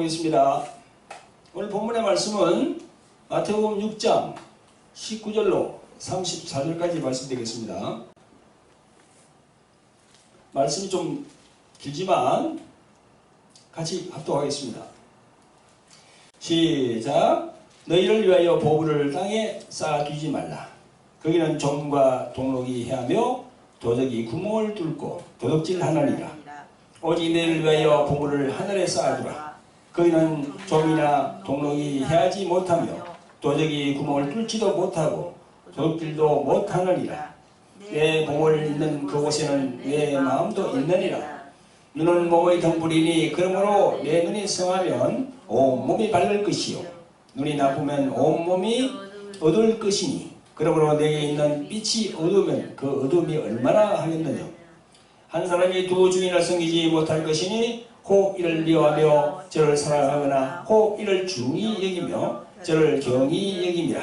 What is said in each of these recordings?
보겠습니다. 오늘 본문의 말씀은 마태복음 6장 19절로 34절까지 말씀드리겠습니다. 말씀이 좀 길지만 같이 합독하겠습니다. 시작. 너희를 위하여 보물을 땅에 쌓아두지 말라. 거기는 종과 동록이 해하며 도적이 구멍을 뚫고 도둑질하느니라. 오직 너희를 위하여 보물을 하늘에 쌓아두라. 거기는 종이나 동록이 해하지 못하며 도적이 구멍을 뚫지도 못하고 도둑질도 못하느니라. 내 보물 있는 그곳에는 내 마음도 있느니라. 눈은 몸의 등불이니 그러므로 내 눈이 성하면 온 몸이 밝을 것이요 눈이 나쁘면 온 몸이 어두울 것이니 그러므로 내게 있는 빛이 어두우면 그 어두움이 얼마나 하겠느냐. 한 사람이 두 주인을 섬기지 못할 것이니 혹 이를 미워하며 저를 사랑하거나 혹 이를 중히 여기며 저를 경히 여김이라.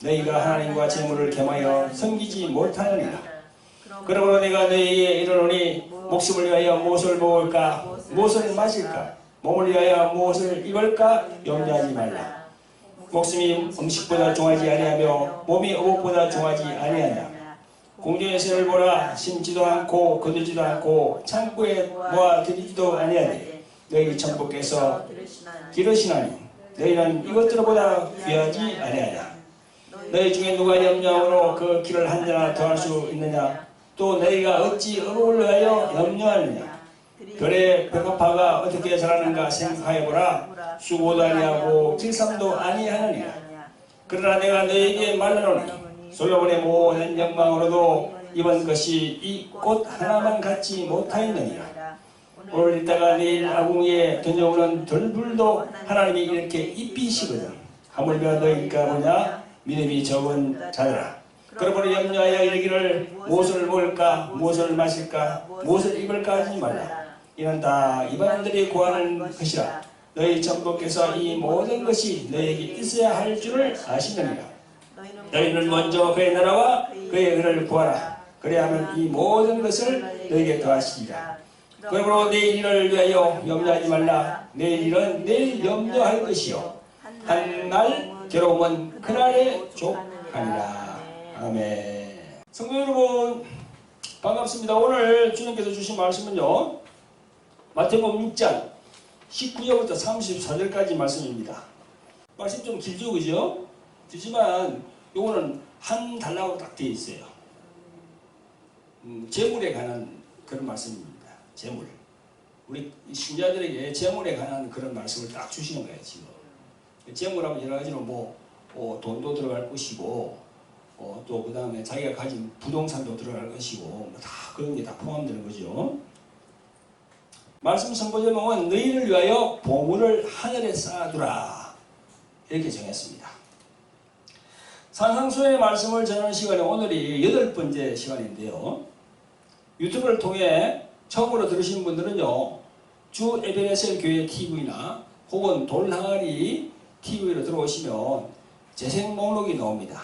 너희가 하나님과 재물을 겸하여 섬기지 못하느니라. 그러므로 내가 너희에게 이르노니 목숨을 위하여 무엇을 먹을까 무엇을 마실까 몸을 위하여 무엇을 입을까 염려하지 말라. 목숨이 음식보다 중하지 아니하며 몸이 의복보다 중하지 아니하냐. 공중의 새를 보라. 심지도 않고 거두지도 않고 창고에 모아들이지도 아니하니 너희 천부께서 기르시나니 너희는 이것들보다 귀하지 아니하냐. 너희 중에 누가 염려함으로 그 길을 한 자나 더할 수 있느냐. 또 너희가 어찌 의복을 위하여 염려하느냐. 별의 백합화가 어떻게 자라는가 생각하여보라. 수고도 아니하고 질삼도 아니하느니라. 그러나 내가 너희에게 말하노니 솔로몬의 모든 영광으로도 이번 것이 이 꽃 하나만 갖지 못하였느니라. 오늘 있다가 내일 아궁이에 던져오는 들불도 하나님이 이렇게 입히시거든. 하물며 너희가 뭐냐 믿음이 적은 자들아. 그러므로 염려하여 이르기를 무엇을 먹을까 무엇을 마실까 무엇을 입을까 하지 말라. 이는 다 이방인들이 구하는 것이라. 너희 천부께서 이 모든 것이 너희에게 있어야 할 줄을 아시느니라. 너희는 먼저 그의 나라와 그의 의를 구하라. 그래야하면 이 모든 것을 너희에게 더하시리라. 그러므로 내일 일을 위하여 염려하지 말라. 내일 일은 내일 염려할 것이요 한 날 괴로움은 그날에 족하니라. 아멘. 성도 여러분 반갑습니다. 오늘 주님께서 주신 말씀은요 마태복음 6장 19절부터 34절까지 말씀입니다. 말씀 좀 길죠, 그죠? 그렇지만 요거는 한 달라고 딱 되어 있어요. 재물에 관한 그런 말씀입니다. 재물. 우리 신자들에게 재물에 관한 그런 말씀을 딱 주시는 거예요, 지금. 재물하면 여러 가지로 돈도 들어갈 것이고, 또 그 다음에 자기가 가진 부동산도 들어갈 것이고, 다 그런 게 다 포함되는 거죠. 말씀 선포 제목은 너희를 위하여 보물을 하늘에 쌓아두라. 이렇게 정했습니다. 산상수의 말씀을 전하는 시간이 오늘이 8번째 시간인데요. 유튜브를 통해 처음으로 들으신 분들은요. 주 에베네셀 교회 TV나 혹은 돌항아리 TV로 들어오시면 재생 목록이 나옵니다.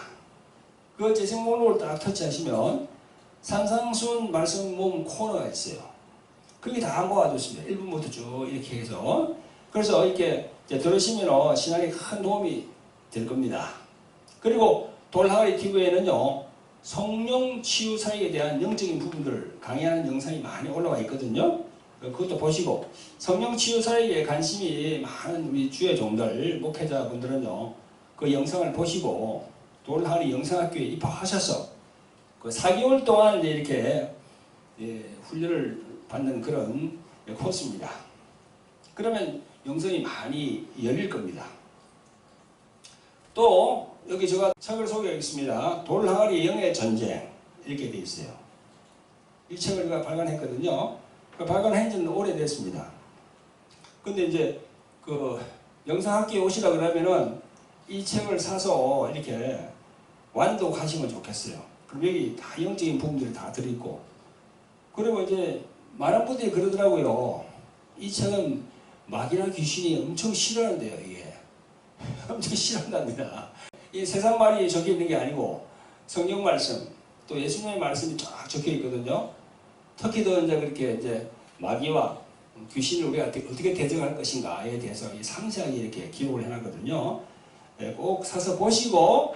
그 재생 목록을 딱 터치하시면 산상순 말씀 모음 코너가 있어요. 그게 다 모아뒀습니다. 1분부터 쭉 이렇게 해서. 그래서 이렇게 들으시면 신앙에 큰 도움이 될 겁니다. 그리고 돌항아리 TV에는요, 성령 치유 사역에 대한 영적인 부분들을 강의하는 영상이 많이 올라와 있거든요. 그것도 보시고, 성령 치유 사역에 관심이 많은 우리 주의 종들, 목회자분들은요, 그 영상을 보시고, 돌항아리 영상학교에 입학하셔서, 그 4개월 동안 이렇게 훈련을 받는 그런 코스입니다. 그러면 영성이 많이 열릴 겁니다. 또 여기 제가 책을 소개하겠습니다. 돌항아리 영의 전쟁 이렇게 되어 있어요. 이 책을 제가 발간했거든요. 발간한 지는 오래됐습니다. 근데 이제 그 영상학교에 오시라 그러면은 이 책을 사서 이렇게 완독하시면 좋겠어요. 그럼 여기 다 영적인 부분들이 다 들어있고, 그리고 이제 많은 분들이 그러더라고요. 이 책은 마귀나 귀신이 엄청 싫어한대요, 이게. 엄청 싫어한답니다. 이 세상 말이 적혀 있는 게 아니고 성경 말씀, 또 예수님의 말씀이 쫙 적혀 있거든요. 특히 더 이제 그렇게 이제 마귀와 귀신을 우리가 어떻게 대적할 것인가에 대해서 상세하게 이렇게 기록을 해놨거든요. 꼭 사서 보시고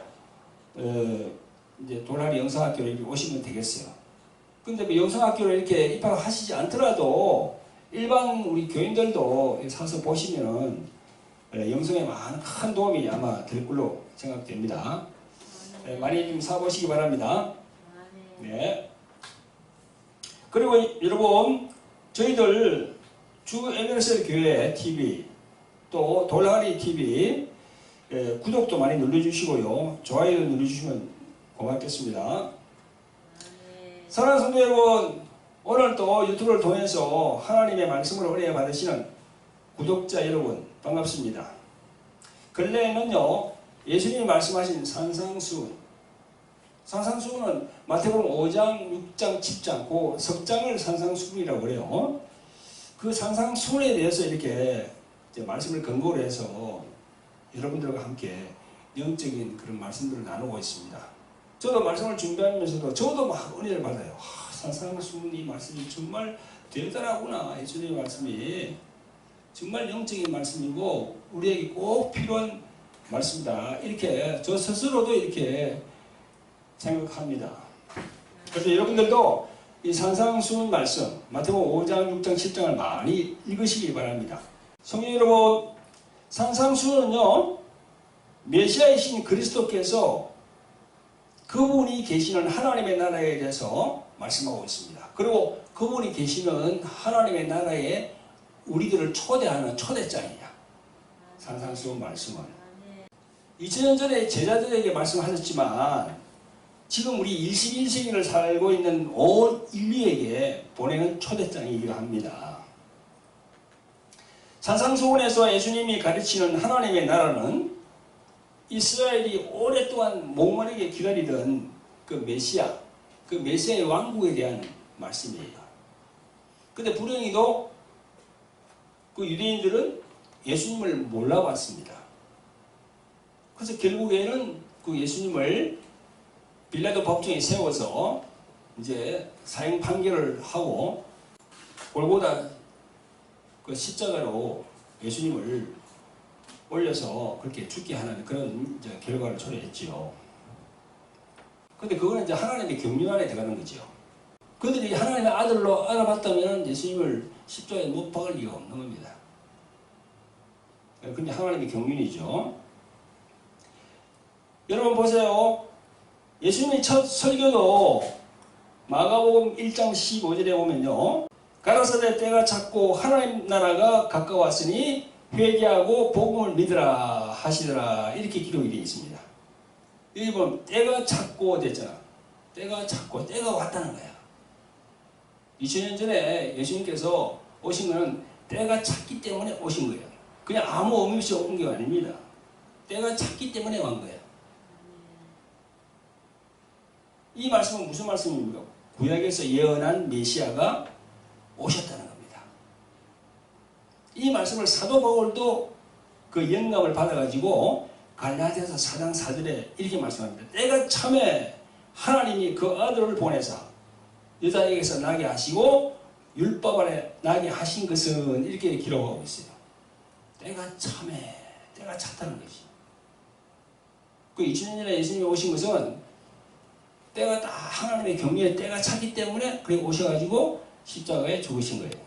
이제 돌하리 영성학교로 오시면 되겠어요. 근데 뭐 영성학교를 이렇게 입학하시지 않더라도 일반 우리 교인들도 사서 보시면은 영성에 많은 큰 도움이 아마 될 걸로 생각됩니다. 많이 좀 사보시기 바랍니다. 네. 그리고 여러분, 저희들 주 에베레스트 교회 TV 또 돌하리 TV 구독도 많이 눌러주시고요. 좋아요 눌러주시면 고맙겠습니다. 사랑하는 성도 여러분, 오늘 또 유튜브를 통해서 하나님의 말씀을 은혜 받으시는 구독자 여러분 반갑습니다. 근래에는요, 예수님이 말씀하신 산상수훈은 마태복음 5장, 6장, 10장 그 석장을 산상수훈이라고 그래요. 그 산상수훈에 대해서 이렇게 이제 말씀을 근거로 해서 여러분들과 함께 영적인 그런 말씀들을 나누고 있습니다. 저도 말씀을 준비하면서도 저도 막 은혜를 받아요. 산상수훈 이 말씀이 정말 대단하구나. 예수님의 말씀이 정말 영적인 말씀이고 우리에게 꼭 필요한 말씀이다. 이렇게 저 스스로도 이렇게 생각합니다. 그래서 여러분들도 이 산상수훈 말씀 마태복음 5장, 6장, 7장을 많이 읽으시기 바랍니다. 성도 여러분, 산상수훈은요, 메시아이신 그리스도께서 그분이 계시는 하나님의 나라에 대해서 말씀하고 있습니다. 그리고 그분이 계시는 하나님의 나라에 우리들을 초대하는 초대장이야. 산상수훈 말씀은 2000년 전에 제자들에게 말씀하셨지만 지금 우리 21세기를 살고 있는 온 인류에게 보내는 초대장이기도 합니다. 산상수훈에서 예수님이 가르치는 하나님의 나라는 이스라엘이 오랫동안 목마르게 기다리던 그 메시아의 왕국에 대한 말씀이에요. 근데 불행히도 그 유대인들은 예수님을 몰라봤습니다. 그래서 결국에는 그 예수님을 빌라도 법정에 세워서 이제 사형 판결을 하고 골고다 그 십자가로 예수님을 올려서 그렇게 죽게 하는 그런 이제 결과를 초래했지요. 근데 그거는 이제 하나님의 경륜 안에 들어가는 거죠. 그들이 하나님의 아들로 알아봤다면 예수님을 십자가에 못 박을 이유가 없는 겁니다. 근데 하나님의 경륜이죠. 여러분 보세요. 예수님의 첫 설교도 마가복음 1장 15절에 보면요. 가라사대 때가 찼고 하나님 나라가 가까웠으니 회개하고 복음을 믿으라 하시더라. 이렇게 기록이 되어 있습니다. 여기 보면 때가 찼고 됐잖아. 때가 찼고 때가 왔다는 거야. 2000년 전에 예수님께서 오신 것은 때가 찼기 때문에 오신 거예요. 그냥 아무 의미 없이 온 게 아닙니다. 때가 찼기 때문에 온 거예요. 이 말씀은 무슨 말씀입니까? 구약에서 예언한 메시아가 오셨다는 겁니다. 이 말씀을 사도 바울도 그 영감을 받아가지고 갈라디아서 4장 4절에 이렇게 말씀합니다. 때가 참에 하나님이 그 아들을 보내사 여자에게서 나게 하시고 율법 안에 나게 하신 것은 이렇게 기록하고 있어요. 때가 참에 때가 찼다는 것이. 그 2000년 전에 예수님이 오신 것은 때가 딱 하나님의 경륜에 때가 찼기 때문에 그렇게 오셔가지고 십자가에 죽으신 거예요.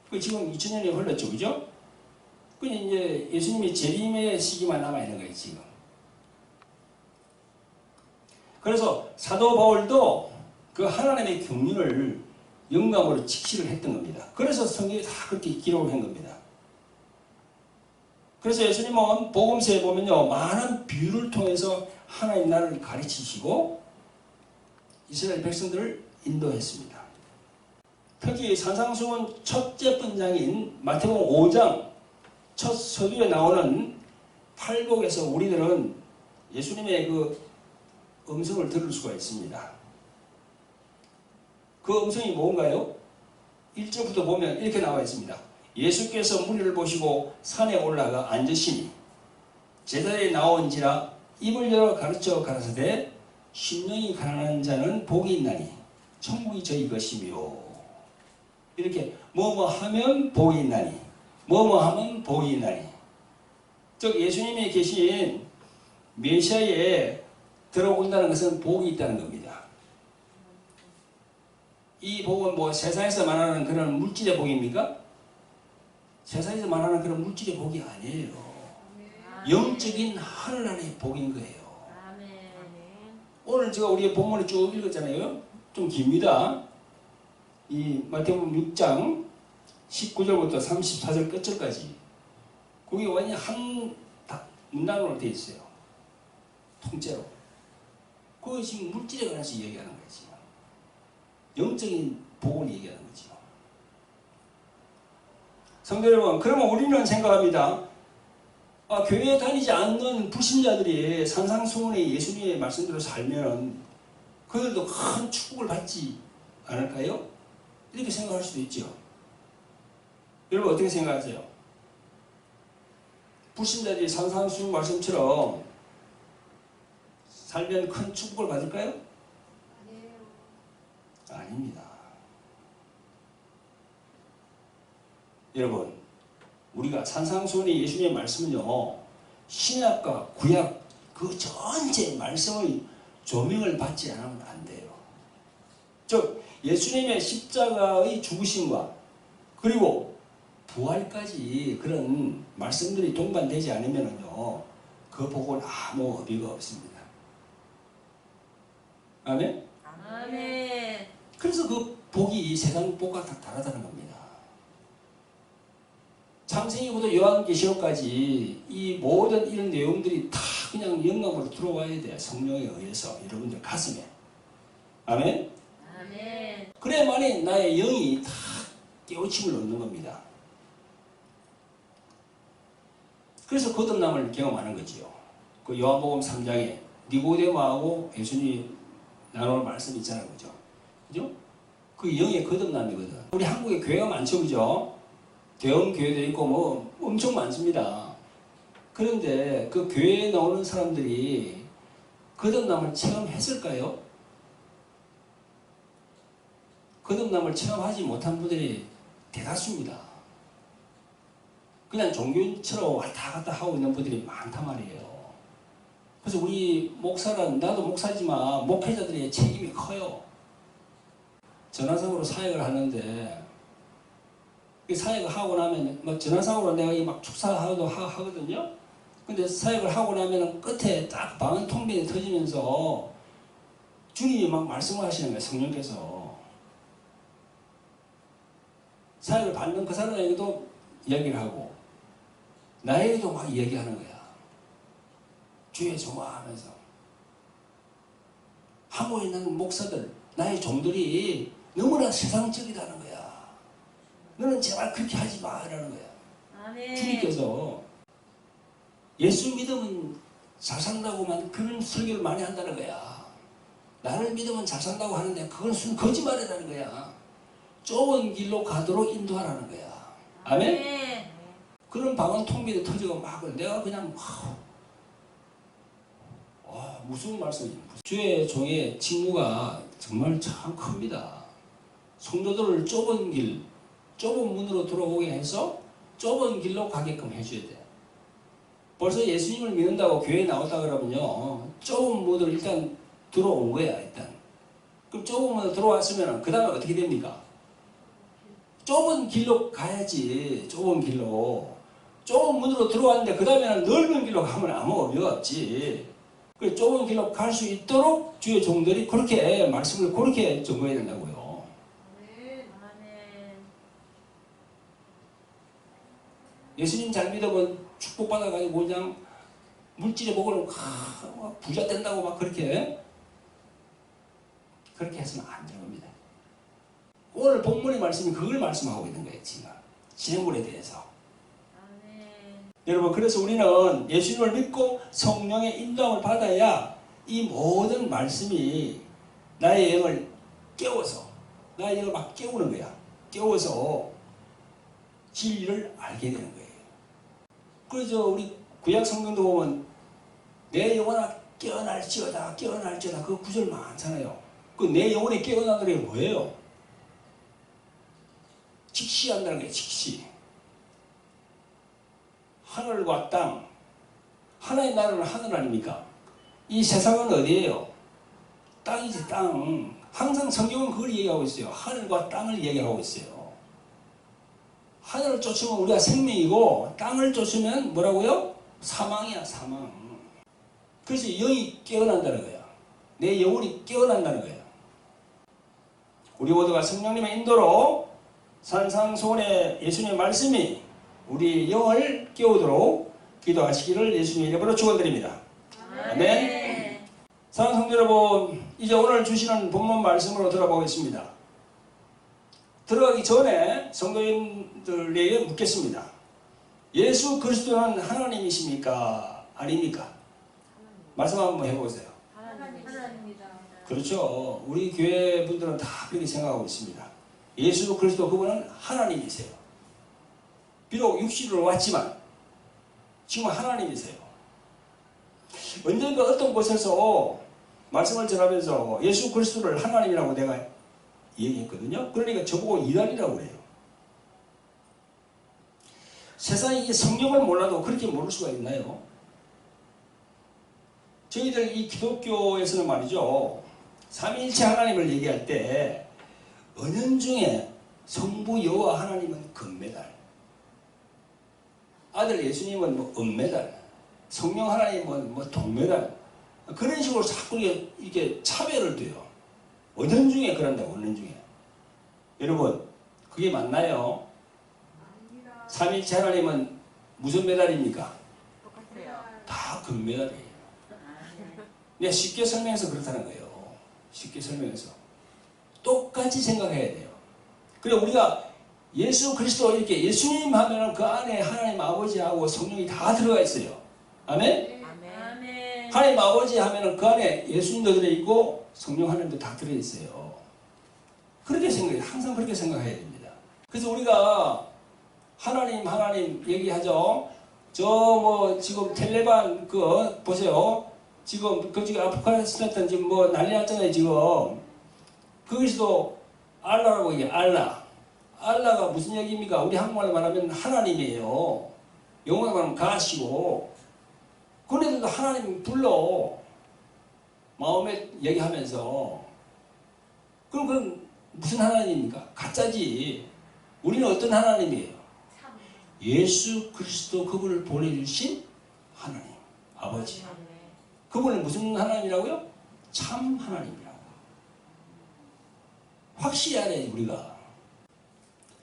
그 지금 2000년이 흘렀죠, 그죠? 그 이제 예수님이 재림의 시기만 남아 있는 거예요, 지금. 그래서 사도 바울도 그 하나님의 경륜을 영감으로 직시를 했던 겁니다. 그래서 성경에 다 그렇게 기록을 한 겁니다. 그래서 예수님은 복음서에 보면요, 많은 비유를 통해서 하나님 나라를 가르치시고 이스라엘 백성들을 인도했습니다. 특히 산상수훈 첫째 번장인 마태복음 5장 첫 서두에 나오는 팔복에서 우리들은 예수님의 그 음성을 들을 수가 있습니다. 그 음성이 뭔가요? 1절부터 보면 이렇게 나와 있습니다. 예수께서 무리를 보시고 산에 올라가 앉으시니 제자리에 나온지라 입을 열어 가르쳐 가라사대 심령이 가난한 자는 복이 있나니 천국이 저희 것이며. 이렇게 뭐뭐 하면 복이 있나니, 뭐뭐 하면 복이 있나니. 즉 예수님이 계신 메시아에 들어온다는 것은 복이 있다는 겁니다. 이 복은 뭐 세상에서 말하는 그런 물질의 복입니까? 세상에서 말하는 그런 물질의 복이 아니에요. 영적인 하늘나라의 복인 거예요. 오늘 제가 우리 본문을 쭉 읽었잖아요. 좀 깁니다. 이 마태복음 6장 19절부터 34절 끝절까지 거기 완전 한 문단으로 되어 있어요. 통째로. 그게 지금 물질에 관해서 얘기하는 거지. 영적인 복을 얘기하는 거죠. 성도 여러분, 그러면 우리는 생각합니다. 교회에 다니지 않는 불신자들이 산상수훈의 예수님의 말씀대로 살면 그들도 큰 축복을 받지 않을까요? 이렇게 생각할 수도 있죠. 여러분 어떻게 생각하세요? 불신자들이 산상수훈 말씀처럼 살면 큰 축복을 받을까요? 아닙니다. 여러분, 우리가 산상수훈의 예수님의 말씀은요, 신약과 구약 그 전체 말씀의 조명을 받지 않으면 안 돼요. 즉 예수님의 십자가의 죽으심과 그리고 부활까지 그런 말씀들이 동반되지 않으면요, 그 복은 아무 의미가 없습니다. 아멘? 아멘. 그래서 그 복이 세상 복과 다 다르다는 겁니다. 창세기부터 요한계시록까지 이 모든 이런 내용들이 다 그냥 영감으로 들어와야 돼. 성령에 의해서 여러분들 가슴에. 아멘? 아멘. 그래야만이 나의 영이 다 깨우침을 얻는 겁니다. 그래서 거듭남을 경험하는 거지요. 그 요한복음 3장에 니고데모하고 예수님이 나누는 말씀이 있잖아요. 그죠? 그죠? 그 영의 거듭남이거든. 우리 한국에 교회가 많죠. 그죠? 대형 교회도 있고 뭐 엄청 많습니다. 그런데 그 교회에 나오는 사람들이 거듭남을 체험했을까요? 거듭남을 체험하지 못한 분들이 대다수입니다. 그냥 종교인처럼 왔다 갔다 하고 있는 분들이 많단 말이에요. 그래서 우리 목사는, 나도 목사지만 목회자들의 책임이 커요. 전화상으로 사역을 하는데 사역을 하고 나면 뭐 전화상으로 내가 막 축사하기도 하거든요. 근데 사역을 하고 나면 끝에 딱 방언 통변이 터지면서 주님이 막 말씀을 하시는 거예요. 성령께서. 사역을 받는 그 사람에게도 이야기를 하고 나에게도 막 이야기하는 거야. 주의 종아하면서 하고 있는 목사들, 나의 종들이 너무나 세상적이다는 거야. 너는 제발 그렇게 하지 마라는 거야. 아멘. 주님께서 예수 믿으면 잘 산다고만 그런 설교를 많이 한다는 거야. 나를 믿으면 잘 산다고 하는데 그건 순 거짓말이라는 거야. 좁은 길로 가도록 인도하라는 거야. 아멘? 아멘. 그런 방언 통비도 터지고 막 내가 그냥 무서운 말씀이에요. 주의 종의 직무가 정말 참 큽니다. 성도들을 좁은 길, 좁은 문으로 들어오게 해서 좁은 길로 가게끔 해줘야 돼. 벌써 예수님을 믿는다고 교회에 나왔다 그러면요, 좁은 문으로 일단 들어온 거야. 일단 그럼 좁은 문으로 들어왔으면 그 다음에 어떻게 됩니까? 좁은 길로 가야지. 좁은 길로. 좁은 문으로 들어왔는데 그 다음에는 넓은 길로 가면 아무 의미가 없지. 그 좁은 길로 갈 수 있도록 주의 종들이 그렇게 말씀을 그렇게 전거해야 된다고요. 아멘. 예수님 잘 믿으면 축복받아가지고 그냥 물질의 복을 부자 된다고 막 그렇게 해서는 안 되는 겁니다. 오늘 본문의 말씀이 그걸 말씀하고 있는 거예요. 지금 진행물에 대해서. 여러분, 그래서 우리는 예수님을 믿고 성령의 인도함을 받아야 이 모든 말씀이 나의 영을 깨워서, 나의 영을 막 깨우는 거야. 깨워서 진리를 알게 되는 거예요. 그래서 우리 구약 성경도 보면 내 영혼아 깨어날지어다, 깨어날지어다, 그 구절 많잖아요. 그 내 영혼이 깨어나는 게 뭐예요? 직시한다는 거예요. 직시. 하늘과 땅. 하나의 나라는 하늘 아닙니까? 이 세상은 어디예요? 땅이지, 땅. 항상 성경은 그걸 얘기하고 있어요. 하늘과 땅을 얘기하고 있어요. 하늘을 쫓으면 우리가 생명이고 땅을 쫓으면 뭐라고요? 사망이야, 사망. 그래서 영이 깨어난다는 거야. 내 영혼이 깨어난다는 거야. 우리 모두가 성령님의 인도로 산상수훈의 예수님의 말씀이 우리 영을 깨우도록 기도하시기를 예수님의 이름으로 축원드립니다. 아멘. 사랑하는 성도 여러분, 이제 오늘 주시는 본문 말씀으로 들어보겠습니다. 들어가기 전에 성도님들에게 묻겠습니다. 예수 그리스도는 하나님이십니까? 아닙니까? 말씀 한번 해보세요. 하나님입니다. 그렇죠. 우리 교회 분들은 다 그렇게 생각하고 있습니다. 예수 그리스도 그분은 하나님이세요. 비록 육신으로 왔지만 지금 하나님이세요. 언젠가 어떤 곳에서 말씀을 전하면서 예수 그리스도를 하나님이라고 내가 얘기했거든요. 그러니까 저보고 이단이라고 그래요. 세상에 이 성경을 몰라도 그렇게 모를 수가 있나요? 저희들 이 기독교에서는 말이죠. 삼위일체 하나님을 얘기할 때 은연중에 성부 여호와 하나님은 금메달, 아들 예수님은 뭐 은메달, 성령 하나님은 뭐 동메달, 그런 식으로 자꾸 이게 차별을 둬요. 은연중에 그런다고, 은연중에. 여러분, 그게 맞나요? 삼위일체 하나님은 무슨 메달입니까? 똑같아요. 다 금메달이에요. 내가 쉽게 설명해서 그렇다는 거예요. 쉽게 설명해서. 똑같이 생각해야 돼요. 그래 우리가 예수 그리스도 이렇게 예수님 하면은 그 안에 하나님 아버지하고 성령이 다 들어가 있어요. 아멘? 아멘. 하나님 아버지 하면은 그 안에 예수님도 들어있고 성령 하나님도 다 들어있어요. 그렇게 생각해요. 항상 그렇게 생각해야 됩니다. 그래서 우리가 하나님 얘기하죠. 저 뭐 지금 텔레반 그 보세요. 지금 아프가니스탄 지금 뭐 난리 났잖아요. 지금 거기서도 알라라고 얘기해요. 알라가 무슨 얘기입니까? 우리 한국말로 말하면 하나님이에요. 영어로 말하면 가시고 그네들도 하나님 불러 마음에 얘기하면서 그럼 그건 무슨 하나님입니까? 가짜지. 우리는 어떤 하나님이에요? 예수 그리스도 그분을 보내주신 하나님 아버지. 그분은 무슨 하나님이라고요? 참 하나님이라고. 확실히 알아야지 우리가.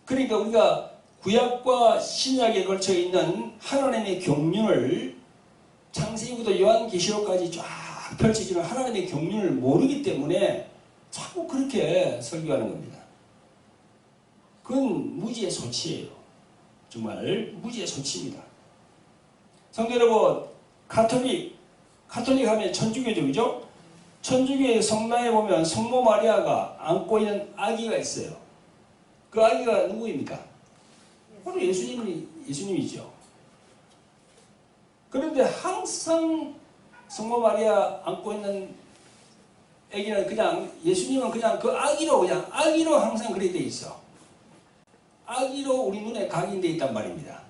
그러니까 우리가 구약과 신약에 걸쳐 있는 하나님의 경륜을 창세기부터 요한계시록까지 쫙 펼쳐지는 하나님의 경륜을 모르기 때문에 자꾸 그렇게 설교하는 겁니다. 그건 무지의 소치예요. 정말 무지의 소치입니다. 성도 여러분, 가톨릭 하면 천주교죠. 천주교의 성당에 보면 성모 마리아가 안고 있는 아기가 있어요. 그 아기가 누구입니까? 바로 예수님이죠. 그런데 항상 성모 마리아 안고 있는 아기는 그냥 예수님은 그냥 그 아기로 항상 그렇게 돼 있어. 아기로 우리 눈에 각인되어 있단 말입니다.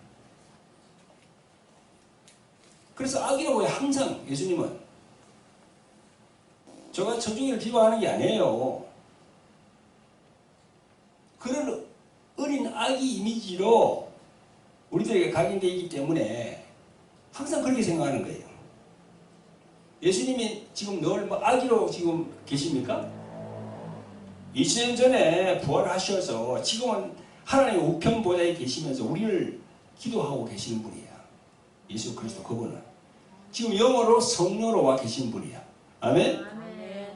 그래서 아기로 보여 항상 예수님은. 제가 천주교를 비방하는 게 아니에요. 그런 어린 아기 이미지로 우리들에게 각인되어 있기 때문에 항상 그렇게 생각하는 거예요. 예수님이 지금 늘 뭐 아기로 지금 계십니까? 2000년 전에 부활하셔서 지금은 하나님의 우편 보좌에 계시면서 우리를 기도하고 계시는 분이야. 예수 그리스도 그분은. 지금 영어로 성령으로 와 계신 분이야. 아멘? 아멘.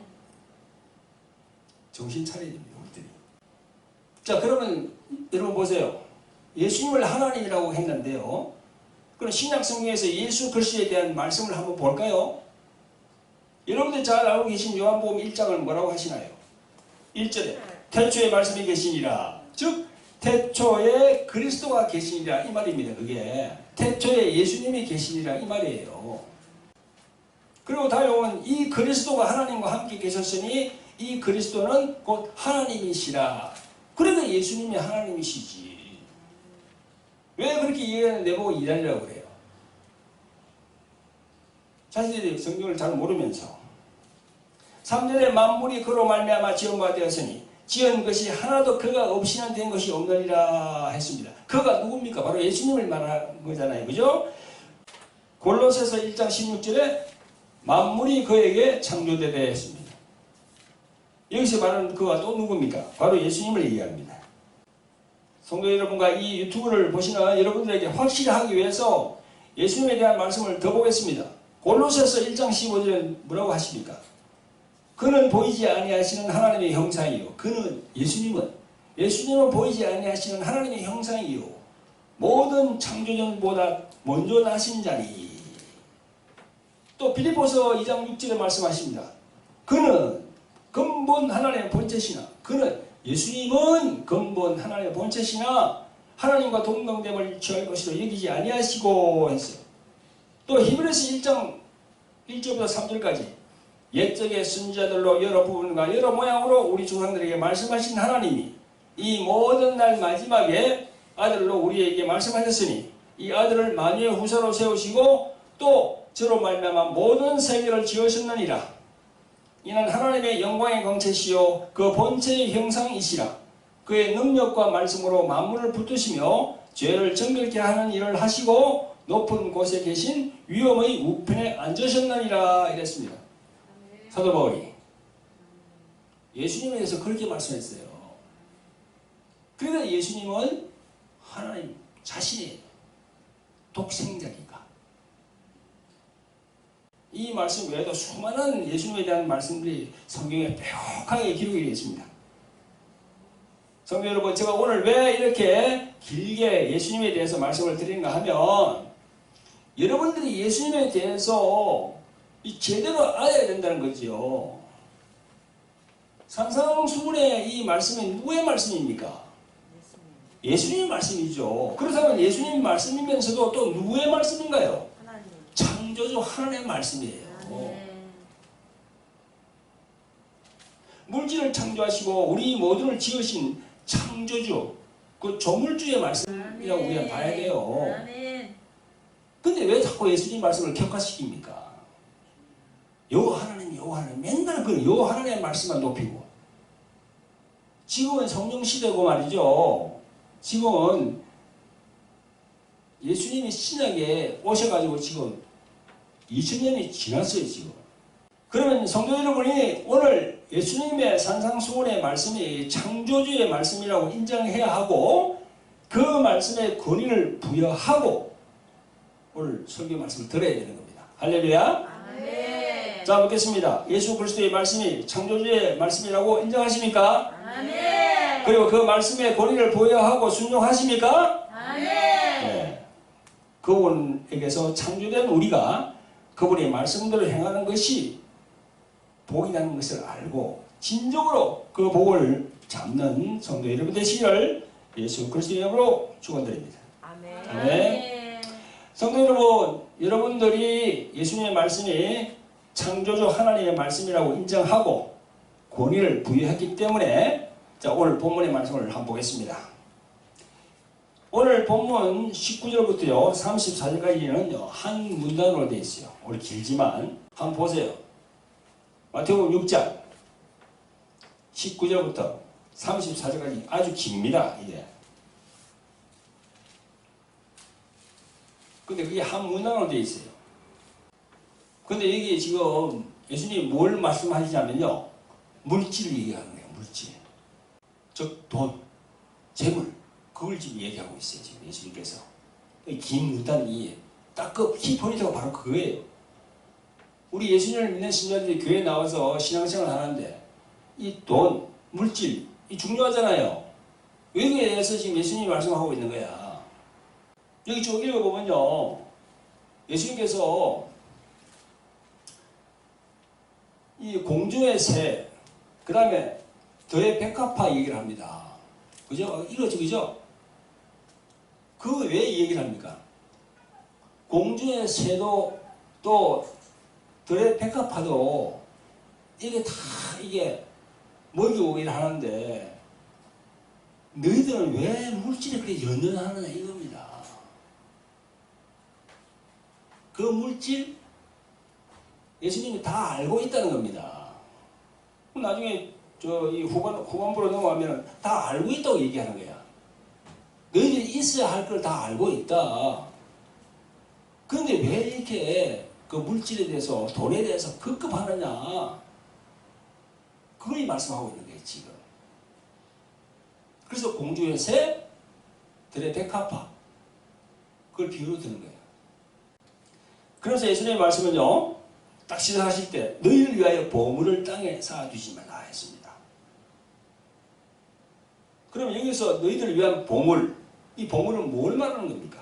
정신 차려야 됩니다. 우리들이. 자, 그러면 여러분 보세요. 예수님을 하나님이라고 했는데요. 그럼 신약 성경에서 예수 그리스도에 대한 말씀을 한번 볼까요? 여러분들 잘 알고 계신 요한복음 1장을 뭐라고 하시나요? 1절에 태초에 말씀이 계시니라. 즉 태초에 그리스도가 계시니라 이 말입니다. 그게 태초에 예수님이 계시니라 이 말이에요. 그리고 다음은 이 그리스도가 하나님과 함께 계셨으니 이 그리스도는 곧 하나님이시라. 그러니까 예수님이 하나님이시지. 왜 그렇게 내보고 일하려고 그래요? 자신들이 성경을 잘 모르면서 3절에 만물이 그로 말미암아 지은 바 되었으니 지은 것이 하나도 그가 없이는 된 것이 없느니라 했습니다. 그가 누굽니까? 바로 예수님을 말한 거잖아요. 그죠? 골로새서 1장 16절에 만물이 그에게 창조되다 했습니다. 여기서 말하는 그가 또 누굽니까? 바로 예수님을 얘기합니다. 성도 여러분과 이 유튜브를 보시는 여러분들에게 확실하기 위해서 예수님에 대한 말씀을 더 보겠습니다. 골로새서 1장 15절에 뭐라고 하십니까? 그는 보이지 아니하시는 하나님의 형상이요. 그는 예수님은 보이지 아니하시는 하나님의 형상이요. 모든 창조전보다 먼저 나신 자니. 또 빌립보서 2장 6절에 말씀하십니다. 그는 근본 하나님의 본체시나 예수님은 근본 하나님의 본체시나 하나님과 동등됨을 취할 것으로 여기지 아니하시고 했어요. 또 히브리서 1장 1절부터 3절까지 옛적의 선지자들로 여러 부분과 여러 모양으로 우리 조상들에게 말씀하신 하나님이 이 모든 날 마지막에 아들로 우리에게 말씀하셨으니 이 아들을 만유의 후사로 세우시고 또 저로 말미암아 모든 세계를 지으셨느니라. 이는 하나님의 영광의 광채시요 그 본체의 형상이시라. 그의 능력과 말씀으로 만물을 붙드시며 죄를 정결케 하는 일을 하시고 높은 곳에 계신 위엄의 우편에 앉으셨느니라 이랬습니다. 사도 바울이 예수님에 대해서 그렇게 말씀했어요. 그러니까 예수님은 하나님 자신의 독생자니까. 이 말씀 외에도 수많은 예수님에 대한 말씀들이 성경에 뾰족하게 기록이 되어 있습니다. 성도 여러분, 제가 오늘 왜 이렇게 길게 예수님에 대해서 말씀을 드리는가 하면 여러분들이 예수님에 대해서 제대로 알아야 된다는 거지요. 산상수훈의 이 말씀이 누구의 말씀입니까? 예수님의 말씀이죠. 그렇다면 예수님 말씀이면서도 또 누구의 말씀인가요? 하나님. 창조주 하나님의 말씀이에요. 물질을 창조하시고 우리 모두를 지으신 창조주, 그 조물주의 말씀이라고 우리가 봐야 돼요. 근데 왜 자꾸 예수님 말씀을 격화시킵니까? 여호와 하나님 맨날 그 여호와 하나님의 말씀만 높이고 지금은 성령 시대고 말이죠. 지금은 예수님이 신약에 오셔가지고 지금 2000년이 지났어요. 지금. 그러면 성도 여러분이 오늘 예수님의 산상수훈의 말씀이 창조주의 말씀이라고 인정해야 하고 그 말씀에 권위를 부여하고 오늘 설교 말씀을 들어야 되는 겁니다. 할렐루야. 아멘. 자, 묻겠습니다. 예수 그리스도의 말씀이 창조주의 말씀이라고 인정하십니까? 아멘. 그리고 그 말씀에 권위를 부여하고 순종하십니까? 아멘. 네. 그분에게서 창조된 우리가 그분의 말씀대로 행하는 것이 복이라는 것을 알고 진정으로 그 복을 잡는 성도 여러분 되시기를 예수 그리스도의 이름으로 축원드립니다. 아멘. 아멘. 성도 여러분, 여러분들이 예수님의 말씀이 창조주 하나님의 말씀이라고 인정하고 권위를 부여했기 때문에 자, 오늘 본문의 말씀을 한번 보겠습니다. 오늘 본문 19절부터요 34절까지는 한 문단으로 되어 있어요. 오늘 길지만 한번 보세요. 마태복음 6장 19절부터 34절까지 아주 깁니다. 이게. 근데 그게 한 문단으로 되어 있어요. 근데 여기 지금 예수님이 뭘 말씀하시냐면요. 물질을 얘기하는 거예요. 물질. 즉 돈, 재물. 그걸 지금 얘기하고 있어요. 지금 예수님께서. 긴 문단이 딱 그 키포인트가 바로 그거예요. 우리 예수님을 믿는 신자들이 교회에 나와서 신앙생활을 하는데 이 돈, 물질, 이 중요하잖아요. 여기에 대해서 지금 예수님이 말씀하고 있는 거야. 여기 쭉 읽어보면요. 예수님께서 이 공중의 새, 그 다음에 더의 백합화 얘기를 합니다. 그죠? 이거죠, 그죠? 그 왜 얘기를 합니까? 공중의 새도 또 들의 백합화도 이게 다 이게 먹이고 일을 하는데 너희들은 왜 물질에 그렇게 연연하느냐 이겁니다. 그 물질 예수님이 다 알고 있다는 겁니다. 나중에 이 후반부로 넘어가면 다 알고 있다고 얘기하는 거야. 너희들이 있어야 할 걸 다 알고 있다. 그런데 왜 이렇게 그 물질에 대해서 돈에 대해서 급급하느냐. 그걸 말씀하고 있는 거예요 지금. 그래서 공주의 새, 들의 백합화 그걸 비유로 드는 거예요. 그래서 예수님의 말씀은요. 딱 시작하실 때 너희를 위하여 보물을 땅에 쌓아두지 말라 했습니다. 그러면 여기서 너희들을 위한 보물, 이 보물은 뭘 말하는 겁니까?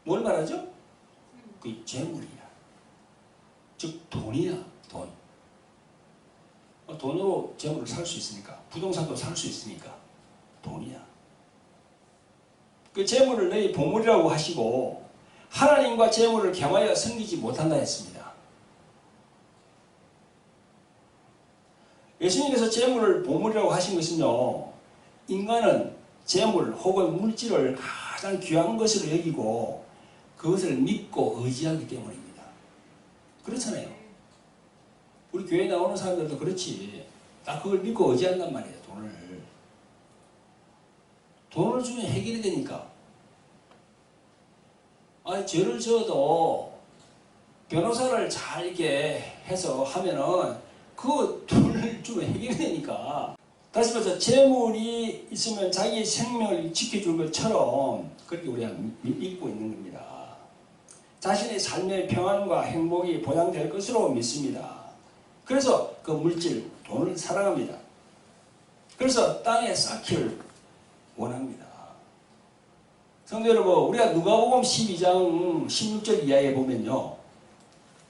뭘 말하죠? 그 재물이야. 즉 돈이야. 돈. 돈으로 재물을 살 수 있으니까, 부동산도 살 수 있으니까 돈이야. 그 재물을 너희 보물이라고 하시고 하나님과 재물을 겸하여 섬기지 못한다 했습니다. 예수님께서 재물을 보물이라고 하신 것은요, 인간은 재물 혹은 물질을 가장 귀한 것으로 여기고 그것을 믿고 의지하기 때문입니다. 그렇잖아요. 우리 교회에 나오는 사람들도 그렇지. 다 그걸 믿고 의지한단 말이에요. 돈을 주면 해결이 되니까. 아니, 죄를 지어도 변호사를 잘 이렇게 해서 하면은 그 돈을 주면 해결이 되니까. 다시 말해서 재물이 있으면 자기의 생명을 지켜줄 것처럼 그렇게 우리가 믿고 있는 겁니다. 자신의 삶의 평안과 행복이 보장될 것으로 믿습니다. 그래서 그 물질, 돈을 사랑합니다. 그래서 땅에 쌓기를 원합니다. 성도 여러분, 우리가 누가복음 12장 16절 이하에 보면요,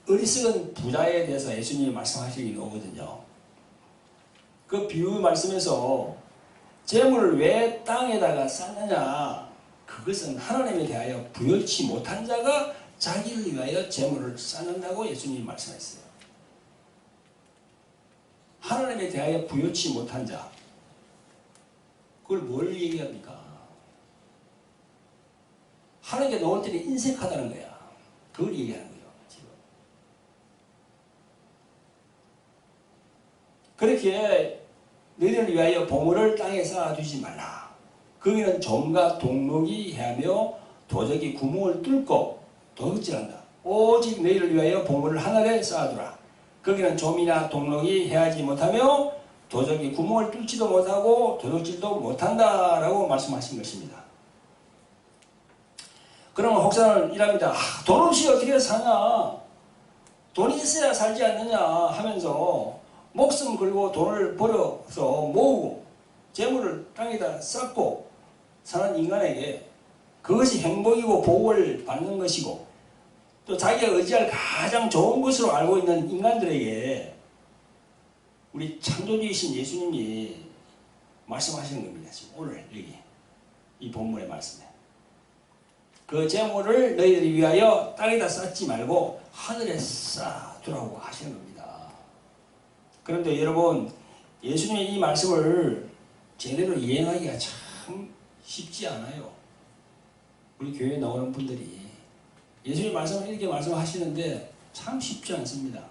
어리석은 부자에 대해서 예수님이 말씀하시긴 오거든요. 그 비유 말씀에서 재물을 왜 땅에다가 쌓느냐, 그것은 하나님에 대하여 부여치 못한 자가 자기를 위하여 재물을 쌓는다고 예수님이 말씀했어요. 하나님에 대하여 부여치 못한 자, 그걸 뭘 얘기합니까? 하나님께 놓을 때는 인색하다는 거야. 그걸 얘기하는 거예요. 지금. 그렇게 너희를 위하여 보물을 땅에 쌓아두지 말라. 거기는 좀과 동록이 해하며 도적이 구멍을 뚫고 도둑질한다. 오직 너희를 위하여 보물을 하늘에 쌓아두라. 거기는 좀이나 동록이 해하지 못하며 도적이 구멍을 뚫지도 못하고 도둑질도 못한다라고 말씀하신 것입니다. 그러면 혹자는 이랍니다. 돈 없이 어떻게 사냐? 돈이 있어야 살지 않느냐 하면서 목숨 걸고 돈을 벌어서 모으고 재물을 땅에다 쌓고 사는 인간에게 그것이 행복이고 복을 받는 것이고 또 자기가 의지할 가장 좋은 것으로 알고 있는 인간들에게 우리 창조주이신 예수님이 말씀하시는 겁니다. 지금 오늘 여기 이 본문의 말씀에 그 재물을 너희들이 위하여 땅에다 쌓지 말고 하늘에 쌓두라고 하시는 겁니다. 그런데 여러분, 예수님의 이 말씀을 제대로 이행하기가 참 쉽지 않아요. 우리 교회에 나오는 분들이 예수님의 말씀을 이렇게 말씀하시는데 참 쉽지 않습니다.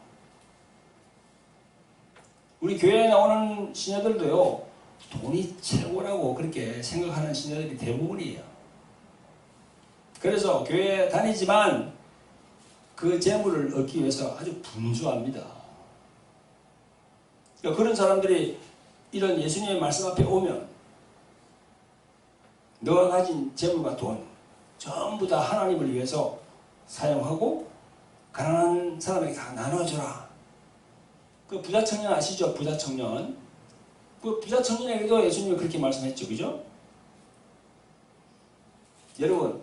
우리 교회에 나오는 신녀들도요, 돈이 최고라고 그렇게 생각하는 신녀들이 대부분이에요. 그래서 교회에 다니지만 그 재물을 얻기 위해서 아주 분주합니다. 그러니까 그런 사람들이 이런 예수님의 말씀 앞에 오면 너가 가진 재물과 돈 전부 다 하나님을 위해서 사용하고 가난한 사람에게 다 나눠줘라. 그 부자 청년 아시죠? 부자 청년. 그 부자 청년에게도 예수님이 그렇게 말씀했죠. 그죠? 여러분,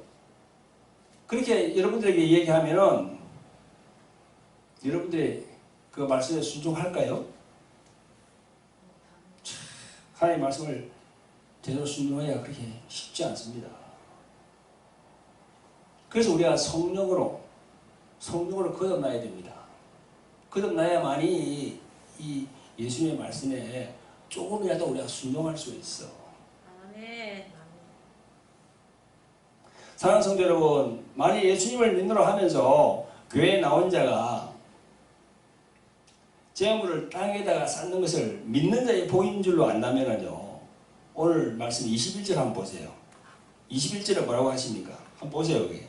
그렇게 여러분들에게 얘기하면은 여러분들이 그 말씀에 순종할까요? 하나님의 말씀을 제대로 순종해야 그렇게 쉽지 않습니다. 그래서 우리가 성령으로 거듭나야 됩니다. 거듭나야만이 이 예수님의 말씀에 조금이라도 우리가 순종할 수 있어. 아멘. 사랑하는 성도 여러분, 만약 예수님을 믿노라 하면서 교회에 나온 자가 재물을 땅에다가 쌓는 것을 믿는 자의 복인 줄로 안다면요, 오늘 말씀 21절 한번 보세요. 21절에 뭐라고 하십니까? 한번 보세요. 여기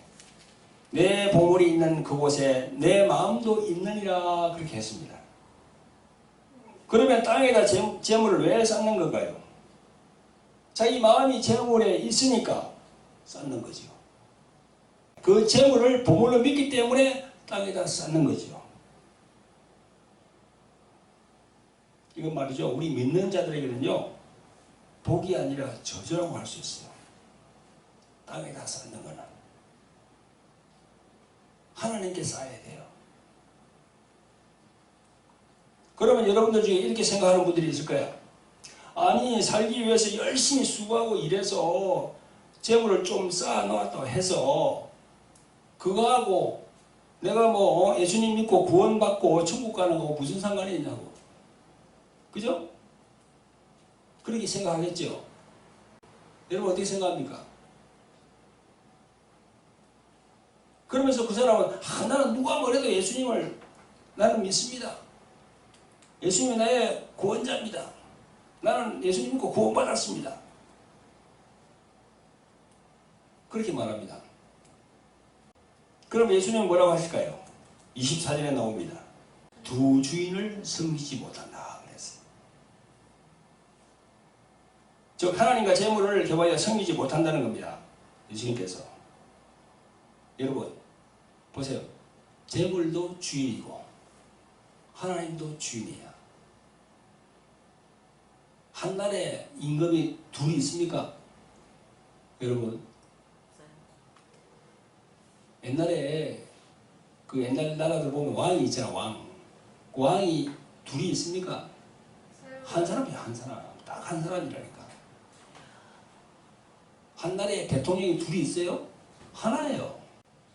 내 보물이 있는 그곳에 내 마음도 있느니라 그렇게 했습니다. 그러면 땅에다 재물을 왜 쌓는 건가요? 자기 마음이 재물에 있으니까 쌓는 거죠. 그 재물을 보물로 믿기 때문에 땅에다 쌓는 거죠. 이건 말이죠, 우리 믿는 자들에게는요, 복이 아니라 저주라고 할 수 있어요. 땅에다 쌓는 거는 하나님께 쌓아야 돼요. 그러면 여러분들 중에 이렇게 생각하는 분들이 있을 거야. 아니, 살기 위해서 열심히 수고하고 일해서 재물을 좀 쌓아 놓았다고 해서 그거하고 내가 뭐 예수님 믿고 구원받고 천국 가는 거하고 무슨 상관이 있냐고. 그죠? 그렇게 생각하겠죠? 여러분 어떻게 생각합니까? 그러면서 그 사람은 나는 누가 뭐래도 예수님을 나는 믿습니다. 예수님이 나의 구원자입니다. 나는 예수님 믿고 구원받았습니다. 그렇게 말합니다. 그럼 예수님은 뭐라고 하실까요? 24절에 나옵니다. 두 주인을 섬기지 못한다 그랬어요. 즉 하나님과 재물을 교회에 섬기지 못한다는 겁니다. 예수님께서. 여러분 보세요. 재물도 주인이고 하나님도 주인이야. 한 달에 임금이 둘이 있습니까? 여러분 옛날에 그 옛날 나라들 보면 왕이 있잖아. 왕이 둘이 있습니까? 한 사람이야. 한 사람. 딱 한 사람이라니까. 한 나라에 대통령이 둘이 있어요? 하나예요.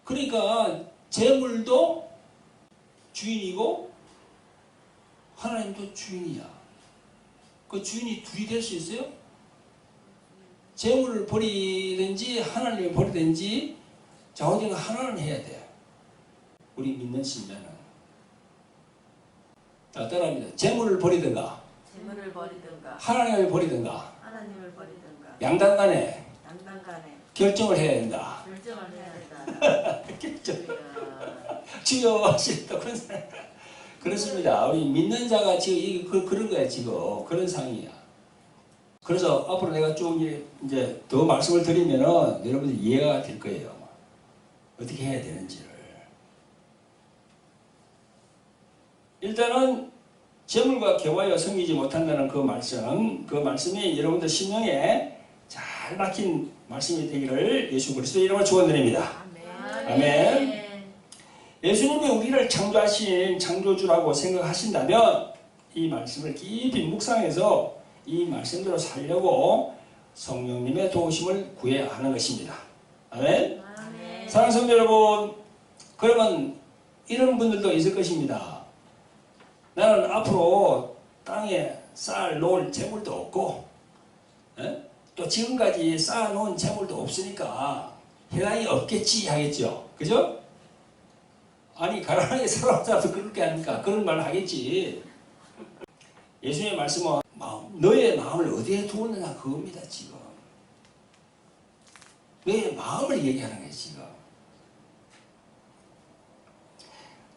그러니까 재물도 주인이고 하나님도 주인이야. 그 주인이 둘이 될 수 있어요? 재물을 버리든지 하나님을 버리든지 자오디가 하나는 해야 돼. 우리 믿는 신자는. 자, 따라합니다. 재물을 버리든가 재물을 버리든가 하나님을 버리든가 하나님을 버리든가 양단 간에 양단간에 결정을 해야 된다. 결정을 해야 된다. 결정. 이야. 주여 하시다 그런 사람. 그렇습니다. 우리 믿는 자가 지금 그런 거야 지금 그런 상황이야. 그래서 앞으로 내가 쭉 이제 더 말씀을 드리면은 여러분들 이해가 될 거예요. 어떻게 해야 되는지를. 일단은 재물과 교화여 섬기지 못한다는 그 말씀이 여러분들 심령에 잘 박힌 말씀이 되기를 예수 그리스도의 이름으로 축원드립니다. 아멘. 예수님이 우리를 창조하신 창조주라고 생각하신다면 이 말씀을 깊이 묵상해서 이 말씀대로 살려고 성령님의 도우심을 구해야 하는 것입니다. 아멘. 사랑하는 성도 여러분, 그러면 이런 분들도 있을 것입니다. 나는 앞으로 땅에 쌓아놓을 재물도 없고 또 지금까지 쌓아놓은 재물도 없으니까 해당이 없겠지 하겠죠. 그죠? 아니 가난하게 살아온 사람도 그렇게 하니까 그런 말을 하겠지. 예수님의 말씀은 너의 마음을 어디에 두었느냐 그겁니다. 지금 너의 마음을 얘기하는 거예요. 지금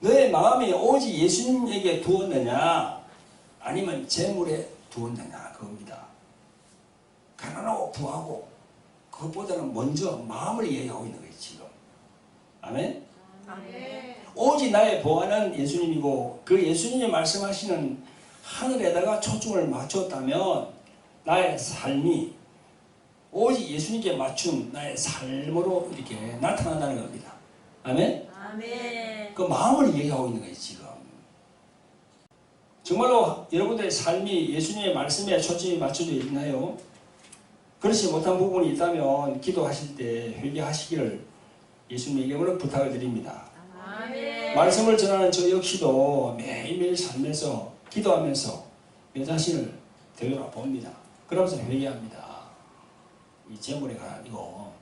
너의 마음이 오직 예수님에게 두었느냐 아니면 재물에 두었느냐 그겁니다. 가난하고 부하고 그것보다는 먼저 마음을 얘기하고 있는 거예요. 지금 아멘. 오직 나의 보안은 예수님이고 그 예수님이 말씀하시는 하늘에다가 초점을 맞췄다면 나의 삶이 오직 예수님께 맞춘 나의 삶으로 이렇게 나타난다는 겁니다. 아멘? 아멘. 그 마음을 얘기하고 있는 거예요. 지금 정말로 여러분들의 삶이 예수님의 말씀에 초점이 맞춰져 있나요? 그렇지 못한 부분이 있다면 기도하실 때 회개하시기를 예수님의 이름으로 부탁을 드립니다. 아멘. 말씀을 전하는 저 역시도 매일매일 삶에서 기도하면서 내 자신을 되돌아봅니다. 그러면서 회개합니다. 이 재물에 관한 이거.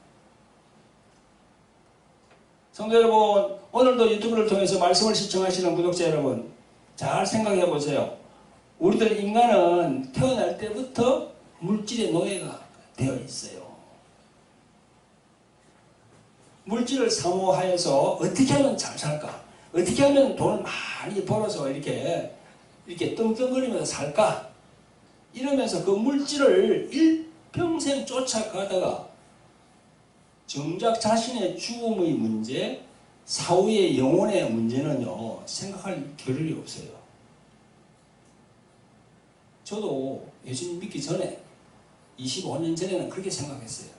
성도 여러분, 오늘도 유튜브를 통해서 말씀을 시청하시는 구독자 여러분, 잘 생각해 보세요. 우리들 인간은 태어날 때부터 물질의 노예가 되어 있어요. 물질을 사모하여서 어떻게 하면 잘 살까? 어떻게 하면 돈을 많이 벌어서 이렇게 떵떵거리면서 살까? 이러면서 그 물질을 일평생 쫓아가다가 정작 자신의 죽음의 문제, 사후의 영혼의 문제는요, 생각할 겨를이 없어요. 저도 예수님 믿기 전에 25년 전에는 그렇게 생각했어요.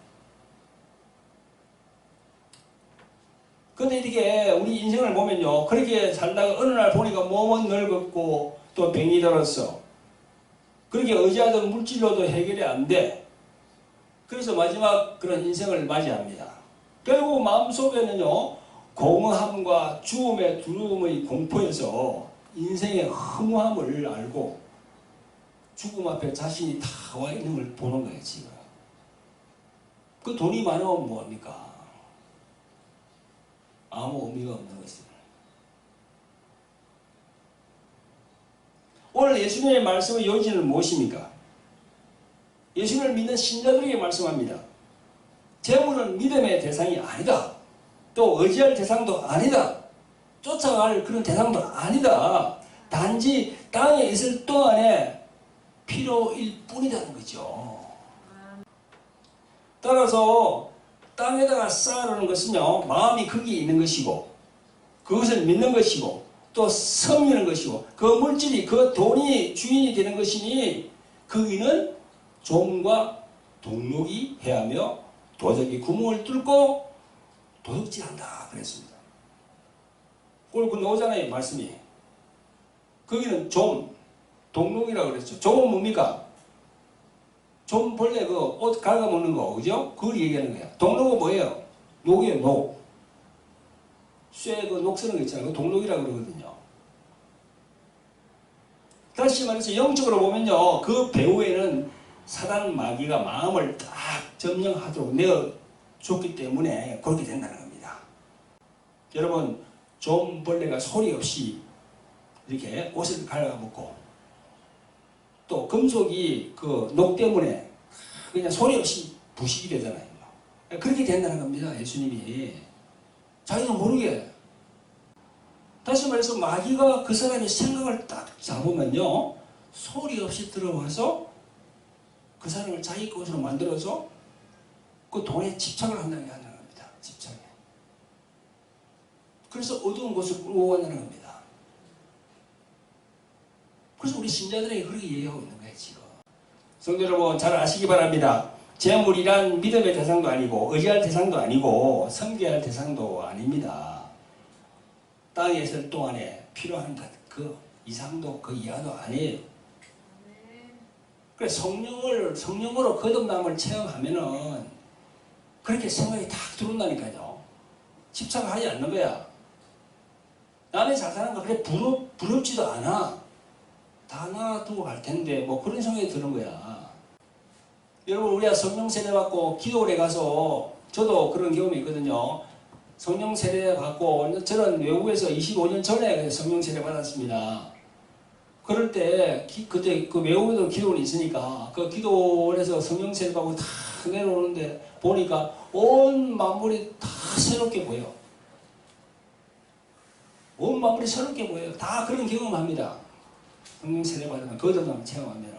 근데 이렇게 우리 인생을 보면요, 그렇게 살다가 어느 날 보니까 몸은 늙었고 또 병이 들었어. 그렇게 의지하던 물질로도 해결이 안 돼. 그래서 마지막 그런 인생을 맞이합니다. 결국 마음속에는요, 공허함과 죽음의 두려움의 공포에서 인생의 허무함을 알고 죽음 앞에 자신이 다 와 있는 걸 보는 거예요, 지금. 그 돈이 많으면 뭐합니까? 아무 의미가 없는 것입니다. 오늘 예수님의 말씀의 요지는 무엇입니까? 예수님을 믿는 신자들에게 말씀합니다. 재물은 믿음의 대상이 아니다. 또 의지할 대상도 아니다. 쫓아갈 그런 대상도 아니다. 단지 땅에 있을 동안에 필요일 뿐이라는 거죠. 따라서 땅에다가 쌓아놓는 것은요, 마음이 거기에 있는 것이고, 그것을 믿는 것이고, 또 섬기는 것이고, 그 물질이, 그 돈이 주인이 되는 것이니, 거기는 종과 동록이 해하며 도적이 구멍을 뚫고 도둑질한다 그랬습니다. 오늘 그 나오잖아요, 말씀이. 거기는 좀, 동록이라고 그랬죠. 종은 뭡니까? 좀 본래 그 옷 갉아먹는 거, 그죠? 그걸 얘기하는 거야. 동록은 뭐예요? 녹이에요, 녹. 쇠 그 녹 쓰는 거 있잖아요. 그 동록이라고 그러거든요. 다시 말해서 영적으로 보면요, 그 배후에는 사단 마귀가 마음을 딱 점령하도록 내어줬기 때문에 그렇게 된다는 겁니다. 여러분, 좀 벌레가 소리 없이 이렇게 옷을 갉아먹고, 또 금속이 그 녹 때문에 그냥 소리 없이 부식이 되잖아요. 그렇게 된다는 겁니다. 예수님이. 자기는 모르게. 다시 말해서 마귀가 그 사람의 생각을 딱 잡으면요, 소리 없이 들어와서 그 사람을 자기 것으로 만들어서 그 돈에 집착을 한다는 겁니다. 집착에. 그래서 어두운 곳을 끌고 간다는 겁니다. 그래서 우리 신자들에게 그렇게 얘기하고 있는 거예요, 지금. 성도 여러분, 잘 아시기 바랍니다. 재물이란 믿음의 대상도 아니고, 의지할 대상도 아니고, 섬겨야 할 대상도 아닙니다. 땅에 있을 동안에 필요한 것, 그 이상도, 그 이하도 아니에요. 그래서 성령으로 거듭남을 체험하면은, 그렇게 생각이 탁 들어온다니까요. 집착을 하지 않는 거야. 남의 잘 사는 거 그래 부럽지도 않아. 다 놔두고 갈 텐데 뭐 그런 생각이 드는 거야. 여러분, 우리가 성령 세례 받고 기도원에 가서, 저도 그런 경험이 있거든요. 성령 세례 받고, 저는 외국에서 25년 전에 성령 세례 받았습니다. 그럴 때 그때 그 외국에도 기도원이 있으니까 그 기도원에서 성령 세례 받고 다 내려오는데 보니까 온 만물이 다 새롭게 보여. 온 만물이 새롭게 보여요. 다 그런 경험합니다. 성령 세례 받으면, 거듭남을 체험하면.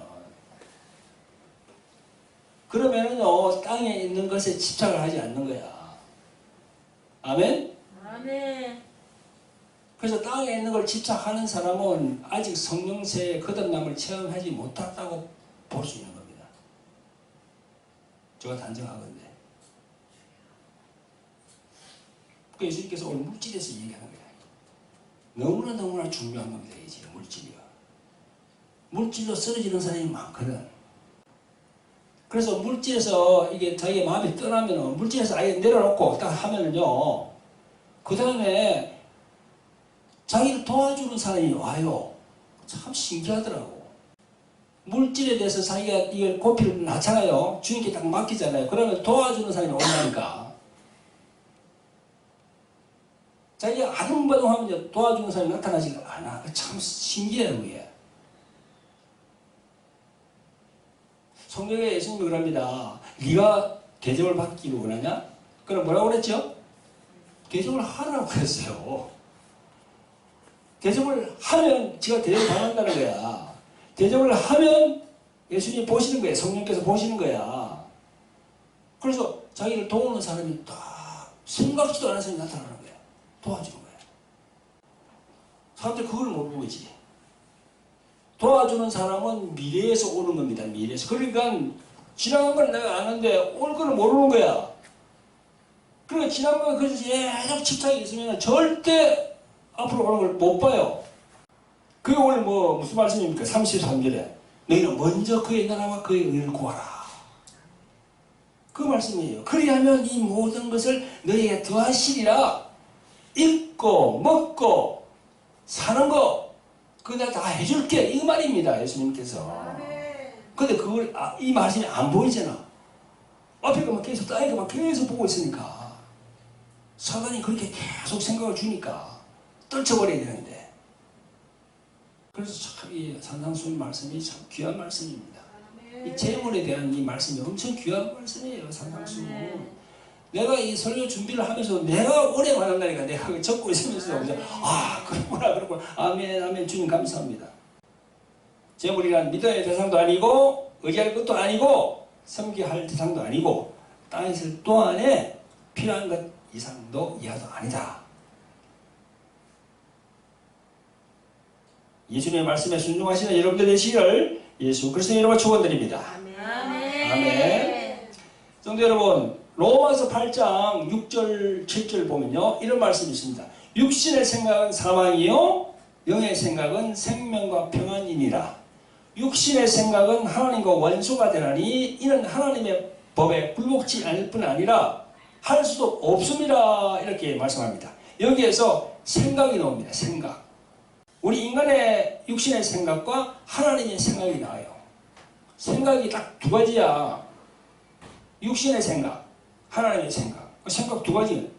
그러면은요, 땅에 있는 것에 집착을 하지 않는 거야. 아멘? 아멘. 그래서 땅에 있는 걸 집착하는 사람은 아직 성령 세례 거듭남을 체험하지 못했다고 볼 수 있는 겁니다. 제가 단정하건대. 그 예수님께서 오늘 물질에서 얘기하는 거예요. 너무나 중요한 겁니다, 이제 물질이요. 물질로 쓰러지는 사람이 많거든. 그래서 물질에서 이게 자기의 마음이 떠나면은, 물질에서 아예 내려놓고 딱 하면은요, 그 다음에 자기를 도와주는 사람이 와요. 참 신기하더라고. 물질에 대해서 자기가 이걸 고피를 낳잖아요. 주님께 딱 맡기잖아요. 그러면 도와주는 사람이 온다니까. 자기가 아둥바둥하면 도와주는 사람이 나타나지가 않아. 참 신기해요, 그게. 성경에 예수님이 그럽니다. 네가 대접을 받기를 원하냐? 그럼 뭐라고 그랬죠? 대접을 하라고 그랬어요. 대접을 하면 지가 대접을 받는다는 거야. 대접을 하면 예수님이 보시는 거야. 성령께서 보시는 거야. 그래서 자기를 도우는 사람이 딱 생각지도 않은 사람이 나타나는 거야. 도와주는 거야. 사람들이 그걸 모르는 거지. 도와주는 사람은 미래에서 오는 겁니다. 미래에서. 그러니까 지나간 걸 내가 아는데 올 거는 모르는 거야. 그러니까 지난 거에 그래서 계속 집착이 있으면 절대 앞으로 오는 걸 못 봐요. 그게 오늘 무슨 말씀입니까? 33절에 너희는 먼저 그의 나라와 그의 의를 구하라. 그 말씀이에요. 그리하면 이 모든 것을 너희에게 더하시리라. 입고 먹고 사는 거 그거 다 해줄게. 이 말입니다. 예수님께서. 근데 그걸 이 말씀이 안 보이잖아. 앞에 막 계속 따위가 막 계속 보고 있으니까 사단이 그렇게 계속 생각을 주니까 떨쳐버려야 되는데. 그래서 참 이 산상수훈 말씀이 참 귀한 말씀입니다. 이 재물에 대한 이 말씀이 엄청 귀한 말씀이에요. 산상수훈. 내가 이 설교 준비를 하면서 내가 오래 만난다니까. 내가 적고 있으면서 그렇구나. 아멘 아멘. 주님 감사합니다. 재물이란 믿어야 대상도 아니고 의지할 것도 아니고 섬기할 대상도 아니고 땅에 있을 동안에 필요한 것 이상도 이하도 아니다. 예수님의 말씀에 순종하시는 여러분들 되시기를 예수 그리스도의 이름으로 축원드립니다. 아멘. 성도 여러분, 로마서 8장 6절 7절 보면요 이런 말씀이 있습니다. 육신의 생각은 사망이요 영의 생각은 생명과 평안이니라. 육신의 생각은 하나님과 원수가 되나니 이는 하나님의 법에 굴복치 않을 뿐 아니라 할 수도 없습니다. 이렇게 말씀합니다. 여기에서 생각이 나옵니다. 생각. 우리 인간의 육신의 생각과 하나님의 생각이 나와요. 생각이 딱 두 가지야. 육신의 생각, 하나님의 생각. 생각 두 가지.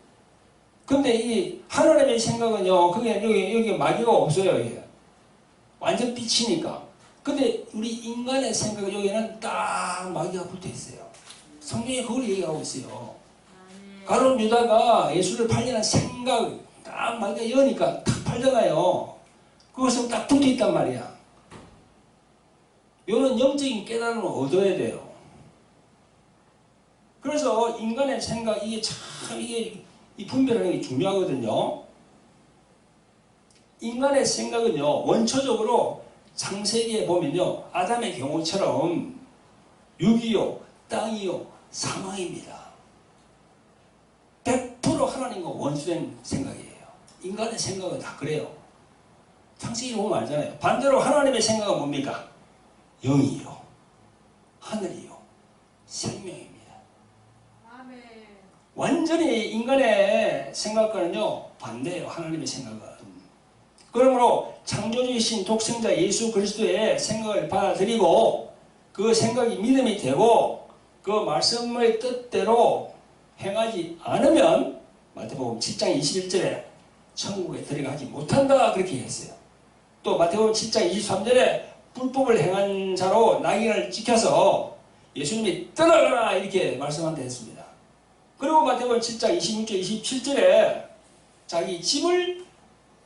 근데 이 하나님의 생각은요, 그게 여기 마귀가 없어요. 이게. 완전 빛이니까. 근데 우리 인간의 생각은 여기는 딱 마귀가 붙어 있어요. 성경이 그걸 얘기하고 있어요. 가룟 유다가 예수를 팔려는 생각 딱 마귀가 여니까 딱 팔잖아요. 그것은 딱 붙어 있단 말이야. 이런 영적인 깨달음을 얻어야 돼요. 그래서 인간의 생각 이게 이 분별하는 게 중요하거든요. 인간의 생각은요 원초적으로 창세기에 보면요 아담의 경우처럼 육이요 땅이요 사망입니다. 100% 하나님과 원수된 생각이에요. 인간의 생각은 다 그래요. 창세기 보면 알잖아요. 반대로 하나님의 생각은 뭡니까? 영이요 하늘이요 생명입니다. 아멘. 완전히 인간의 생각과는요 반대예요. 하나님의 생각은. 그러므로 창조주이신 독생자 예수 그리스도의 생각을 받아들이고 그 생각이 믿음이 되고 그 말씀의 뜻대로 행하지 않으면 마태복음 7장 21절에 천국에 들어가지 못한다 그렇게 했어요. 또 마태복음 7장 23절에 불법을 행한 자로 낙인을 찍혀서 예수님이 떠나가라 이렇게 말씀한다 했습니다. 그리고 마태복음 7장 26절 27절에 자기 집을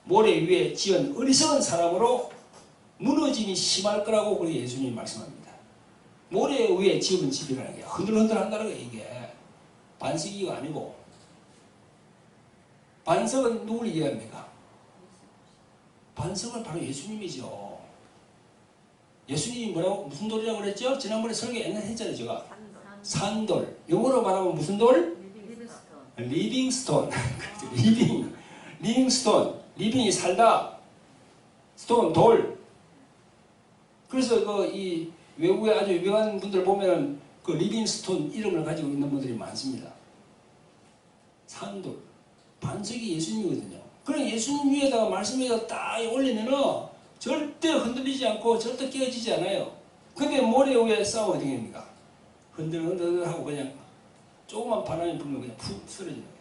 모래 위에 지은 어리석은 사람으로 무너짐이 심할 거라고 그렇게 예수님이 말씀합니다. 모래 위에 지은 집이라는 게 흔들흔들 한다는 거예요. 이게 반석이가 아니고. 반석은 누굴 얘기합니까? 반석은 바로 예수님이죠. 예수님이 뭐라고 무슨 돌이라고 그랬죠? 지난번에 설교 옛날에 했잖아요. 제가 산돌. 영어로 말하면 무슨 돌? 리빙스톤. 리빙스톤. 리빙이 살다. 스톤 돌. 그래서 이 외국에 아주 유명한 분들 보면 그 리빙스톤 이름을 가지고 있는 분들이 많습니다. 산돌. 반석이 예수님이거든요. 그럼 예수님 위에다가 말씀 위에다 딱 올리면은 절대 흔들리지 않고 절대 깨어지지 않아요. 근데 모래 위에 싸우면 어떻게 됩니까? 흔들흔들하고 그냥 조금만 바람이 불면 그냥 푹 쓰러지는 거예요.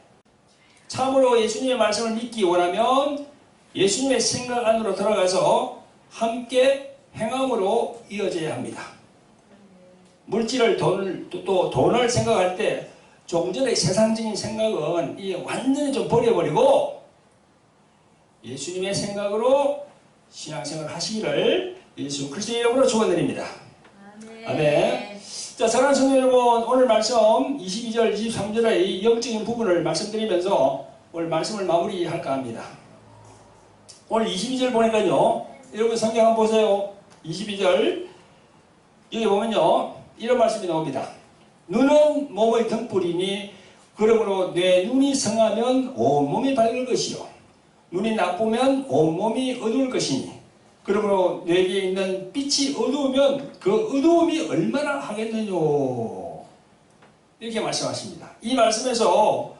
참으로 예수님의 말씀을 믿기 원하면 예수님의 생각 안으로 들어가서 함께 행함으로 이어져야 합니다. 물질을 또 돈을 생각할 때 조금 전에 세상적인 생각은 이게 완전히 좀 버려버리고 예수님의 생각으로 신앙생활 하시기를 예수 그리스도의 이름으로 축원드립니다. 아멘. 자, 사랑하는 성도 여러분, 오늘 말씀 22절, 23절의 영적인 부분을 말씀드리면서 오늘 말씀을 마무리할까 합니다. 오늘 22절 보니까요, 여러분 성경 한번 보세요. 22절 여기 보면요, 이런 말씀이 나옵니다. 눈은 몸의 등불이니 그러므로 내 눈이 성하면 온몸이 밝을 것이요 눈이 나쁘면 온몸이 어두울 것이니 그러므로 뇌에 있는 빛이 어두우면 그 어두움이 얼마나 하겠느뇨. 이렇게 말씀하십니다. 이 말씀에서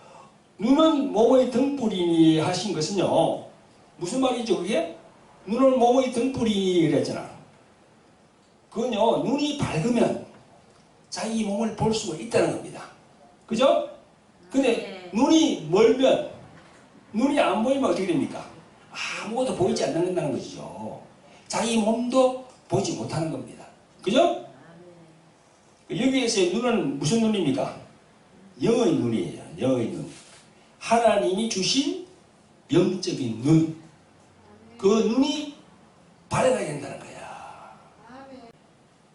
눈은 몸의 등불이니 하신 것은요, 무슨 말이죠 그게? 눈은 몸의 등불이니 그랬잖아. 그건요, 눈이 밝으면 자기 몸을 볼 수가 있다는 겁니다. 그죠? 근데 눈이 멀면, 눈이 안 보이면 어떻게 됩니까? 아무것도 보이지 않는다는 것이죠. 자기 몸도 보지 못하는 겁니다. 그죠? 여기에서의 눈은 무슨 눈입니까? 영의 눈이에요. 영의 눈. 하나님이 주신 영적인 눈. 그 눈이 밝아야 된다는 거야.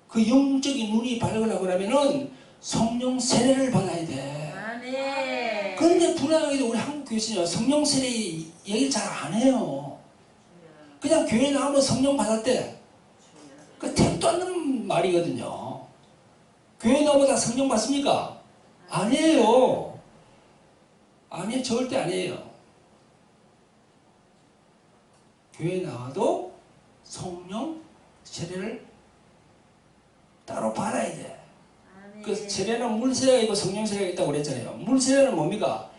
그 영적인 눈이 밝으려고 하면은 성령 세례를 받아야 돼. 그런데 불안하게도 우리 한국 교회에서는 성령 세례 얘기를 잘 안 해요. 그냥 교회 나오면 성령 받았대. 그 택도 않는 말이거든요. 교회 나오면 다 성령 받습니까? 아니에요. 아니에요. 절대 아니에요. 교회 나와도 성령 세례를 따로 받아야 돼. 그 세례는 물세례가 있고 성령 세례가 있다고 그랬잖아요. 물세례는 뭡니까?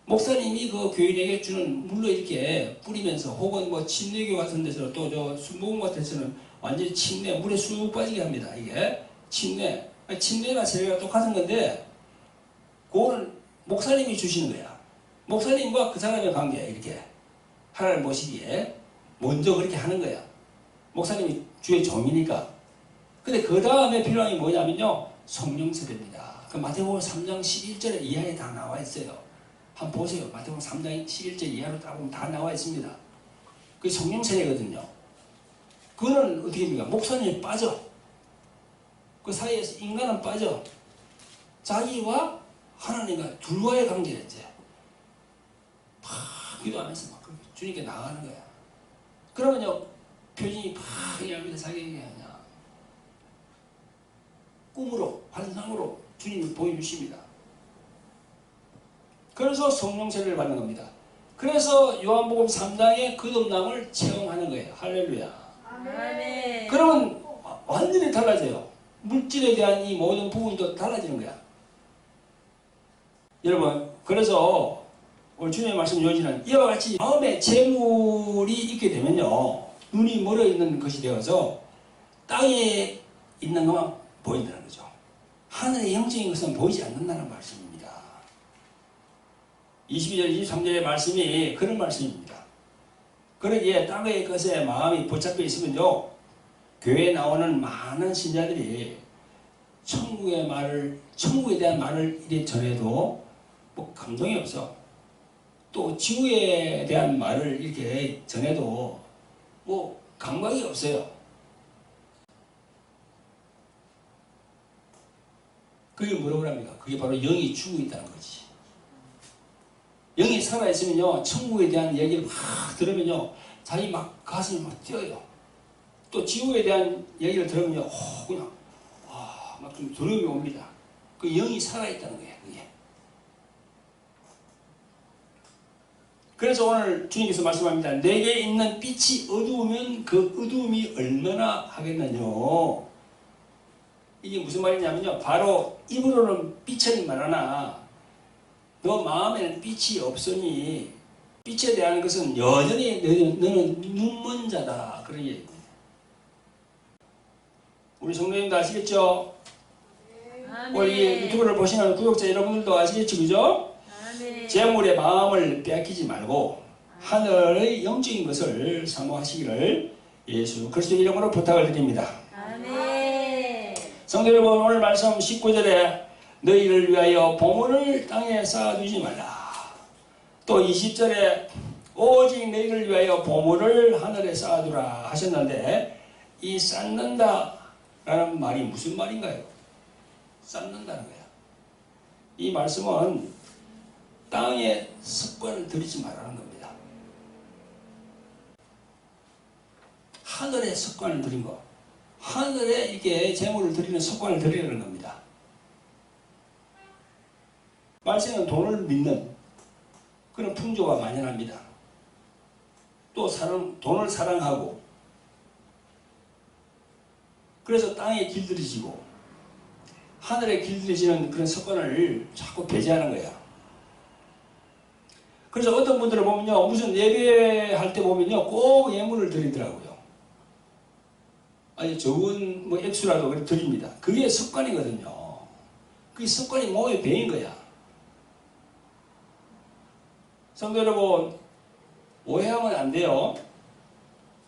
목사님이 그 교인에게 주는 물로 이렇게 뿌리면서 혹은 뭐 침례교 같은 데서 또 저 순복음 같은 데서는 완전히 침례 물에 쑥 빠지게 합니다. 이게 침례나 세례가 똑같은 건데 그거는 목사님이 주시는 거야. 목사님과 그 사람의 관계야. 이렇게 하나님 모시기에 먼저 그렇게 하는 거야. 목사님이 주의 종이니까. 근데 그 다음에 필요한 게 뭐냐면요, 성령 세례입니다. 그 마태복음 3장 11절에 이하에 다 나와 있어요. 한번 보세요. 마태복음 3장 11절 이하로 딱 보면 다 나와 있습니다. 그게 성령 세례거든요. 그거는 어떻게 됩니까? 목사님이 빠져. 그 사이에서 인간은 빠져. 자기와 하나님과 둘과의 관계였지. 막 기도하면서 막 주님께 나가는 거야. 그러면요, 표정이 팍 열면서 자기에게 그냥 꿈으로, 환상으로 주님이 보여주십니다. 그래서 성령 세례를 받는 겁니다. 그래서 요한복음 3장의 거듭남을 체험하는 거예요. 할렐루야. 아멘. 그러면 완전히 달라져요. 물질에 대한 이 모든 부분도 달라지는 거야. 여러분, 그래서 오늘 주님의 말씀 요지는 이와 같이 마음에 재물이 있게 되면요, 눈이 멀어 있는 것이 되어서 땅에 있는 것만 보인다는 거죠. 하늘의 영적인 것은 보이지 않는다는 말씀입니다. 22절, 23절의 말씀이 그런 말씀입니다. 그러기에 땅의 것에 마음이 붙잡혀 있으면요, 교회에 나오는 많은 신자들이 천국에 대한 말을 이래 전해도 뭐 감동이 없어. 또 지구에 대한 말을 이렇게 전해도 뭐 감각이 없어요. 그게 뭐라고 합니까? 그게 바로 영이 죽어 있다는 거지. 영이 살아있으면요, 천국에 대한 얘기를 막 들으면요, 자기 막 가슴이 막 뛰어요. 또 지구에 대한 얘기를 들으면요, 그냥 막 좀 두려움이 옵니다. 그 영이 살아있다는 거예요. 그게. 그래서 오늘 주님께서 말씀합니다. 내게 있는 빛이 어두우면 그 어두움이 얼마나 하겠느냐. 이게 무슨 말이냐면요, 바로 입으로는 빛은 말하나 너 마음에는 빛이 없으니 빛에 대한 것은 여전히 너는 눈먼 자다. 그런 얘기입니다. 우리 성도님도 아시겠죠? 아멘. 우리 유튜브를 보시는 구독자 여러분들도 아시겠죠? 그죠? 아멘. 재물의 마음을 빼앗기지 말고 하늘의 영적인 것을 사모하시기를 예수 그리스도 이름으로 부탁을 드립니다. 아멘. 성도 여러분, 오늘 말씀 19절에 너희를 위하여 보물을 땅에 쌓아두지 말라. 또 20절에 오직 너희를 위하여 보물을 하늘에 쌓아두라 하셨는데, 이 쌓는다 라는 말이 무슨 말인가요? 쌓는다는 거야. 이 말씀은 땅에 습관을 들이지 말라는 겁니다. 하늘에 습관을 들인 거. 하늘에 이게 재물을 드리는 습관을 들이는 겁니다. 말세는 돈을 믿는 그런 풍조가 만연합니다. 또 돈을 사랑하고, 그래서 땅에 길들여지고 하늘에 길들여지는 그런 습관을 자꾸 배제하는 거야. 그래서 어떤 분들을 보면요, 무슨 예배할 때 보면요, 꼭 예물을 드리더라고요. 아니, 적은 뭐 액수라도 그렇게 드립니다. 그게 습관이거든요. 그게 습관이 몸에 배인 거야. 성도 여러분, 오해하면 안 돼요.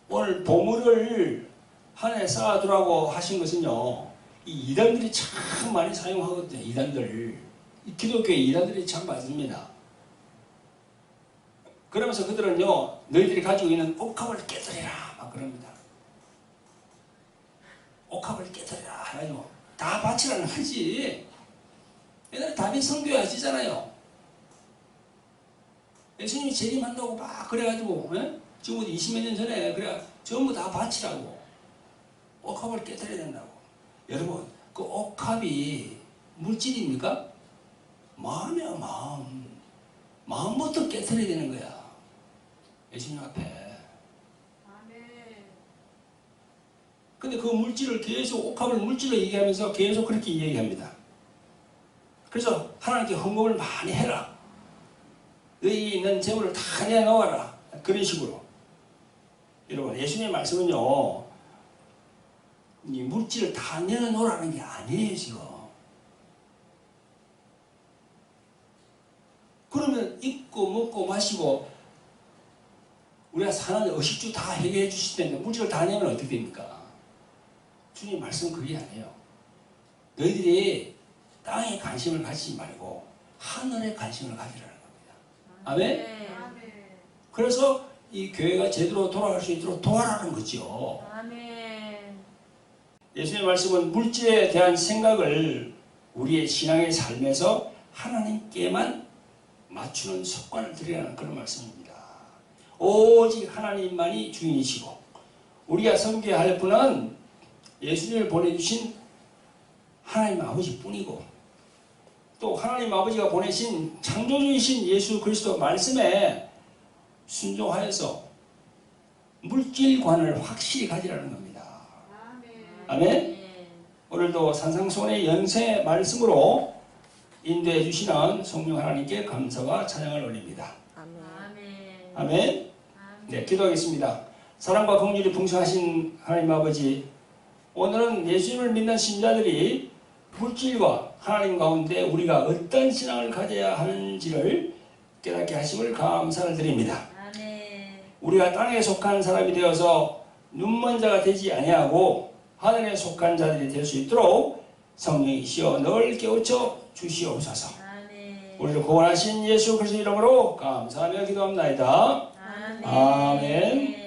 오늘 보물을 하늘에 쌓아두라고 하신 것은요, 이 이단들이 참 많이 사용하거든요. 이단들. 이 기독교의 이단들이 참 많습니다. 그러면서 그들은요, 너희들이 가지고 있는 옥합을 깨뜨리라 막 그럽니다. 옥합을 깨뜨리라 해가지고 다 바치라는 거지. 옛날에 다윗 성교회 아시잖아요. 예수님이 재림한다고 막 그래가지고, 지금부터 20몇 년 전에 그래 전부 다 바치라고. 옥합을 깨뜨려야 된다고. 여러분, 그 옥합이 물질입니까? 마음이야, 마음. 마음부터 깨뜨려야 되는 거야. 예수님 앞에. 아멘. 근데 그 물질을 계속, 옥합을 물질로 얘기하면서 계속 그렇게 얘기합니다. 그래서 하나님께 헌금을 많이 해라. 너희 있는 재물을 다 내놓아라. 그런 식으로. 여러분, 예수님의 말씀은요, 이 물질을 다 내놓으라는 게 아니에요, 지금. 그러면 입고 먹고 마시고 우리가 사는 의식주 다 해결해 주실 텐데 물질을 다 내면 어떻게 됩니까? 주님 말씀은 그게 아니에요. 너희들이 땅에 관심을 가지지 말고 하늘에 관심을 가지라는 겁니다. 아멘? 아멘. 그래서 이 교회가 제대로 돌아갈 수 있도록 도와라는 거죠. 아멘. 예수님의 말씀은 물질에 대한 생각을 우리의 신앙의 삶에서 하나님께만 맞추는 습관을 들이라는 그런 말씀입니다. 오직 하나님만이 주인이시고 우리가 섬겨야 할 분은 예수님을 보내주신 하나님 아버지 뿐이고, 또 하나님 아버지가 보내신 창조주이신 예수 그리스도 말씀에 순종하여서 물질관을 확실히 가지라는 겁니다. 아멘. 아멘. 오늘도 산상수훈의 연세 말씀으로 인도해 주시는 성령 하나님께 감사와 찬양을 올립니다. 아멘. 아멘. 네, 기도하겠습니다. 사랑과 긍휼이 풍성하신 하나님 아버지, 오늘은 예수님을 믿는 신자들이 물질과 하나님 가운데 우리가 어떤 신앙을 가져야 하는지를 깨닫게 하심을 감사를 드립니다. 아멘. 우리가 땅에 속한 사람이 되어서 눈먼 자가 되지 아니하고 하늘에 속한 자들이 될 수 있도록 성령이시여 늘 깨우쳐 주시옵소서. 아멘. 우리를 구원하신 예수 그리스도 이름으로 감사하며 기도합나이다. 아멘. 아멘.